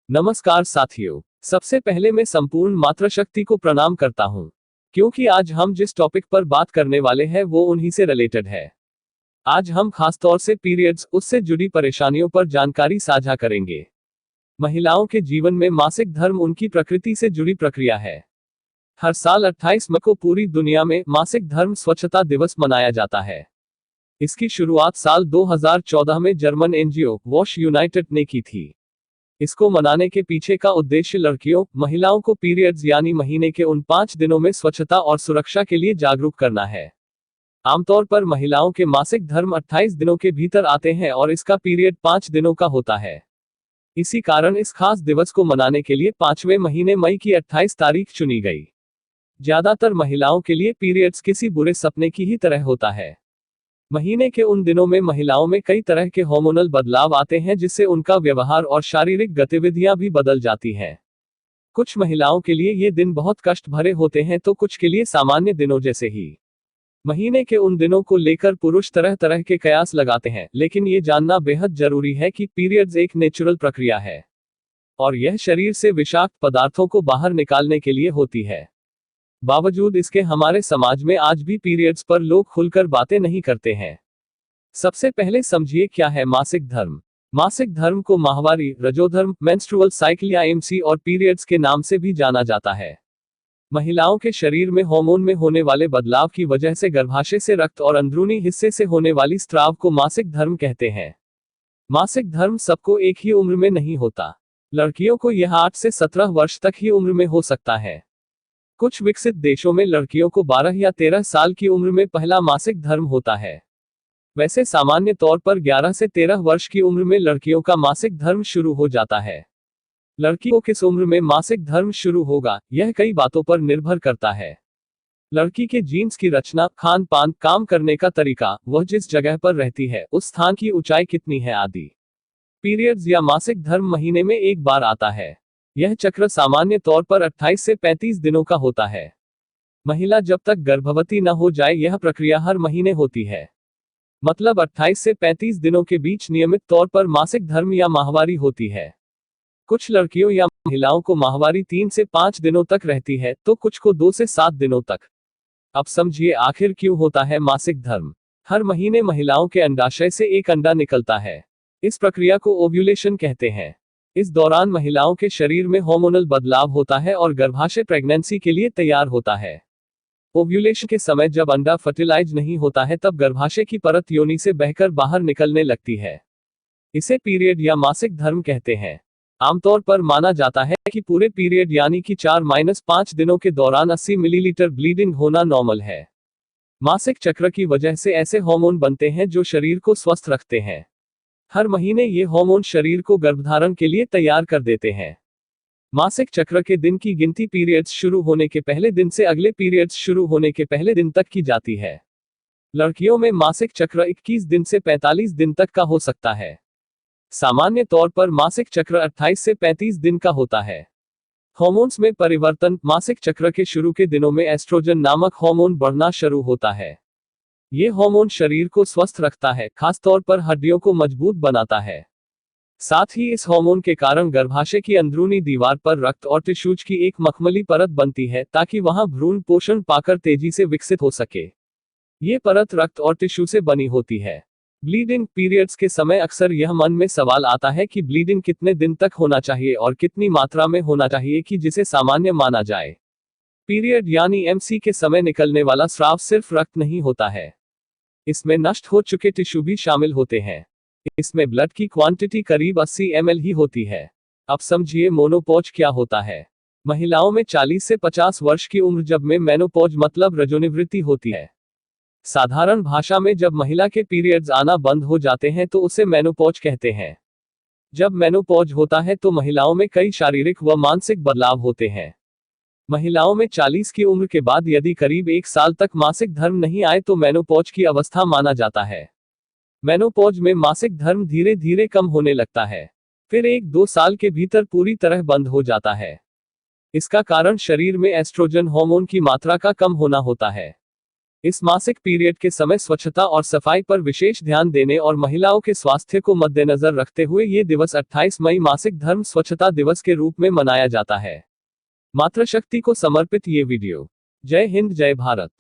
नमस्कार साथियों, सबसे पहले मैं संपूर्ण मातृशक्ति को प्रणाम करता हूं, क्योंकि आज हम जिस टॉपिक पर बात करने वाले हैं वो उन्हीं से रिलेटेड है। आज हम खासतौर से पीरियड्स, उससे जुड़ी परेशानियों पर जानकारी साझा करेंगे। महिलाओं के जीवन में मासिक धर्म उनकी प्रकृति से जुड़ी प्रक्रिया है। हर साल 28 मई को पूरी दुनिया में मासिक धर्म स्वच्छता दिवस मनाया जाता है। इसकी शुरुआत साल 2014 में जर्मन एनजीओ वॉश यूनाइटेड ने की थी। इसको मनाने के पीछे का उद्देश्य लड़कियों, महिलाओं को पीरियड्स यानी महीने के उन 5 दिनों में स्वच्छता और सुरक्षा के लिए जागरूक करना है। आमतौर पर महिलाओं के मासिक धर्म 28 दिनों के भीतर आते हैं और इसका पीरियड 5 दिनों का होता है। इसी कारण इस खास दिवस को मनाने के लिए 5वें महीने मई की 28 तारीख चुनी गई। ज्यादातर महिलाओं के लिए पीरियड्स किसी बुरे सपने की ही तरह होता है। महीने के उन दिनों में महिलाओं में कई तरह के हार्मोनल बदलाव आते हैं, जिससे उनका व्यवहार और शारीरिक गतिविधियां भी बदल जाती हैं। कुछ महिलाओं के लिए ये दिन बहुत कष्ट भरे होते हैं तो कुछ के लिए सामान्य दिनों जैसे ही। महीने के उन दिनों को लेकर पुरुष तरह तरह के कयास लगाते हैं, लेकिन ये जानना बेहद जरूरी है कि पीरियड्स एक नेचुरल प्रक्रिया है और यह शरीर से विषाक्त पदार्थों को बाहर निकालने के लिए होती है। बावजूद इसके हमारे समाज में आज भी पीरियड्स पर लोग खुलकर बातें नहीं करते हैं। सबसे पहले समझिए क्या है मासिक धर्म। मासिक धर्म को माहवारी, रजोधर्म, मेंस्ट्रुअल साइकिल या एमसी और पीरियड्स के नाम से भी जाना जाता है। महिलाओं के शरीर में हार्मोन में होने वाले बदलाव की वजह से गर्भाशय से रक्त और अंदरूनी हिस्से से होने वाली स्राव को मासिक धर्म कहते हैं। मासिक धर्म सबको एक ही उम्र में नहीं होता। लड़कियों को यह 8 से 17 वर्ष तक ही उम्र में हो सकता है। कुछ विकसित देशों में लड़कियों को 12 या 13 साल की उम्र में पहला मासिक धर्म होता है। वैसे सामान्य तौर पर 11 से 13 वर्ष की उम्र में लड़कियों का मासिक धर्म शुरू हो जाता है। लड़की को किस उम्र में मासिक धर्म शुरू होगा, यह कई बातों पर निर्भर करता है। लड़की के जीन्स की रचना, खान पान, काम करने का तरीका, वह जिस जगह पर रहती है उस स्थान की ऊंचाई कितनी है आदि। पीरियड्स या मासिक धर्म महीने में एक बार आता है। यह चक्र सामान्य तौर पर 28 से 35 दिनों का होता है। महिला जब तक गर्भवती न हो जाए यह प्रक्रिया हर महीने होती है। मतलब 28 से 35 दिनों के बीच नियमित तौर पर मासिक धर्म या माहवारी होती है। कुछ लड़कियों या महिलाओं को माहवारी 3 से 5 दिनों तक रहती है तो कुछ को 2 से 7 दिनों तक। अब समझिए आखिर क्यों होता है मासिक धर्म। हर महीने महिलाओं के अंडाशय से एक अंडा निकलता है। इस प्रक्रिया को ओव्यूलेशन कहते हैं। इस दौरान महिलाओं के शरीर में हार्मोनल बदलाव होता है और गर्भाशय प्रेगनेंसी के लिए तैयार होता है। ओव्यूलेशन के समय जब अंडा फर्टिलाइज नहीं होता है तब गर्भाशय की परत योनि से बहकर बाहर निकलने लगती है। इसे पीरियड या मासिक धर्म कहते हैं। आमतौर पर माना जाता है कि पूरे पीरियड यानी कि 4-5 दिनों के दौरान 80 मिलीलीटर ब्लीडिंग होना नॉर्मल है। मासिक चक्र की वजह से ऐसे हार्मोन बनते हैं जो शरीर को स्वस्थ रखते हैं। हर महीने ये हार्मोन शरीर को गर्भधारण के लिए तैयार कर देते हैं। मासिक चक्र के दिन की गिनती पीरियड्स शुरू होने के पहले दिन से अगले पीरियड्स शुरू होने के पहले दिन तक की जाती है। लड़कियों में मासिक चक्र 21 दिन से 45 दिन तक का हो सकता है। सामान्य तौर पर मासिक चक्र 28 से 35 दिन का होता है। हार्मोन्स में परिवर्तन। मासिक चक्र के शुरू के दिनों में एस्ट्रोजन नामक हार्मोन बढ़ना शुरू होता है। ये हार्मोन शरीर को स्वस्थ रखता है, खासतौर पर हड्डियों को मजबूत बनाता है। साथ ही इस हार्मोन के कारण गर्भाशय की अंदरूनी दीवार पर रक्त और टिश्यूज की एक मखमली परत बनती है ताकि वहां भ्रूण पोषण पाकर तेजी से विकसित हो सके। ये परत रक्त और टिश्यू से बनी होती है। ब्लीडिंग। पीरियड्स के समय अक्सर यह मन में सवाल आता है कि ब्लीडिंग कितने दिन तक होना चाहिए और कितनी मात्रा में होना चाहिए कि जिसे सामान्य माना जाए। पीरियड यानी एमसी के समय निकलने वाला स्राव सिर्फ रक्त नहीं होता है। इसमें नष्ट हो चुके टिश्यू भी शामिल होते हैं। इसमें ब्लड की क्वांटिटी करीब 80 ml ही होती है। अब समझिए मेनोपॉज क्या होता है। महिलाओं में 40 से 50 वर्ष की उम्र जब में मेनोपॉज मतलब रजोनिवृत्ति होती है। साधारण भाषा में जब महिला के पीरियड्स आना बंद हो जाते हैं तो उसे मेनोपॉज कहते हैं। जब मेनोपॉज होता है तो महिलाओं में कई शारीरिक व मानसिक बदलाव होते हैं। महिलाओं में 40 की उम्र के बाद यदि करीब 1 साल तक मासिक धर्म नहीं आए तो मेनोपॉज की अवस्था माना जाता है। मेनोपॉज में मासिक धर्म धीरे धीरे कम होने लगता है, फिर 1-2 साल के भीतर पूरी तरह बंद हो जाता है। इसका कारण शरीर में एस्ट्रोजन हार्मोन की मात्रा का कम होना होता है। इस मासिक पीरियड के समय स्वच्छता और सफाई पर विशेष ध्यान देने और महिलाओं के स्वास्थ्य को मद्देनजर रखते हुए ये दिवस 28 मई मासिक धर्म स्वच्छता दिवस के रूप में मनाया जाता है। मातृशक्ति को समर्पित ये वीडियो। जय हिंद, जय भारत।